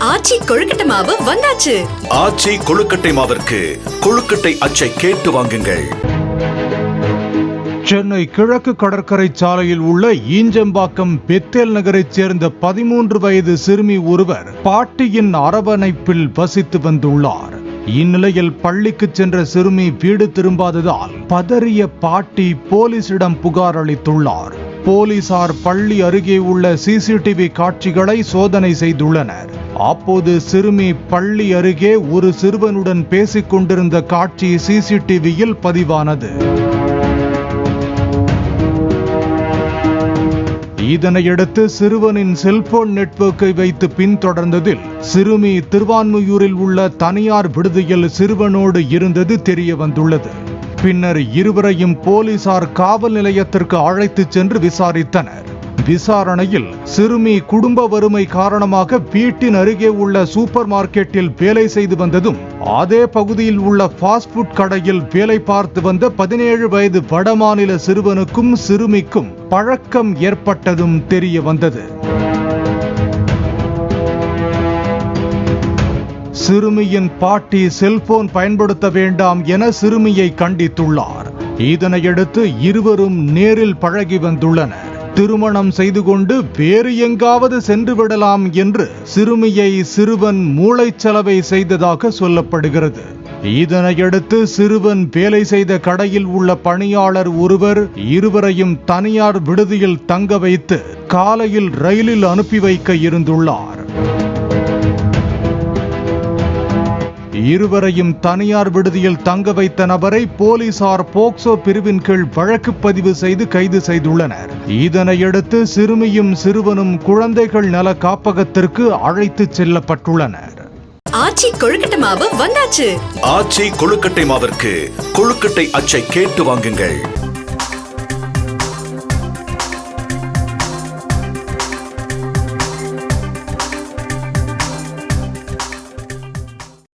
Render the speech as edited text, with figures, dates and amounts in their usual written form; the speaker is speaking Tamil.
ஆச்சி கொழுக்கட்டை மாவு வந்தாச்சு. ஆச்சி கொழுக்கட்டை மாவிற்கு கொழுக்கட்டை அச்சை கேட்டு வாங்குங்கள். சென்னை கிழக்கு கடற்கரை சாலையில் உள்ள ஈஞ்சம்பாக்கம் பெத்தேல் நகரைச் சேர்ந்த 13 வயது சிறுமி ஒருவர் பாட்டியின் அரவணைப்பில் வசித்து வந்துள்ளார். இந்நிலையில் பள்ளிக்கு சென்ற சிறுமி வீடு திரும்பாததால் பதறிய பாட்டி போலீசிடம் புகார் அளித்துள்ளார். போலீசார் பள்ளி அருகே உள்ள சிசிடிவி காட்சிகளை சோதனை செய்துள்ளனர். அப்போது சிறுமி பள்ளி அருகே ஒரு சிறுவனுடன் பேசிக் கொண்டிருந்த காட்சி சிசிடிவியில் பதிவானது. இதனையடுத்து சிறுவனின் செல்போன் நெட்வொர்க்கை வைத்து பின்தொடர்ந்ததில் சிறுமி திருவான்மியூரில் உள்ள தனியார் விடுதியில் சிறுவனோடு இருந்தது தெரிய வந்துள்ளது. பின்னர் இருவரையும் போலீசார் காவல் நிலையத்திற்கு அழைத்து சென்று விசாரித்தனர். விசாரணையில் சிறுமி குடும்ப வறுமை காரணமாக வீட்டின் அருகே உள்ள சூப்பர் மார்க்கெட்டில் வேலை செய்து வந்ததும் அதே பகுதியில் உள்ள ஃபாஸ்ட் ஃபுட் கடையில் வேலை பார்த்து வந்த 17 வயது வடமாநில சிறுவனுக்கும் சிறுமிக்கும் பழக்கம் ஏற்பட்டதும் தெரிய வந்தது. சிறுமியின் பாட்டி செல்போன் பயன்படுத்த வேண்டாம் என சிறுமியை கண்டித்துள்ளார். இதனையடுத்து இருவரும் நேரில் பழகி வந்துள்ளனர். திருமணம் செய்து கொண்டு வேறு எங்காவது சென்று விடலாம் என்று சிறுமியை சிறுவன் மூளைச்சலவை செய்ததாக சொல்லப்படுகிறது. இதனையடுத்து சிறுவன் வேலை செய்த கடையில் உள்ள பணியாளர் ஒருவர் இருவரையும் தனியார் விடுதியில் தங்க வைத்து காலையில் ரயிலில் அனுப்பி வைக்க இருந்துள்ளார். இருவரையும் தனியார் விடுதியில் தங்க வைத்த நபரை போலீசார் போக்சோ பிரிவின் கீழ் வழக்கு பதிவு செய்து கைது செய்துள்ளனர். இதனையடுத்து சிறுமியும் சிறுவனும் குழந்தைகள் நல காப்பகத்திற்கு அழைத்து செல்லப்பட்டுள்ளனர். ஆச்சி கொழுக்கட்டை மாவு வந்தாச்சு. ஆச்சி கொழுக்கட்டை மாவிற்கு கொழுக்கட்டை அச்சை கேட்டு வாங்குங்கள்.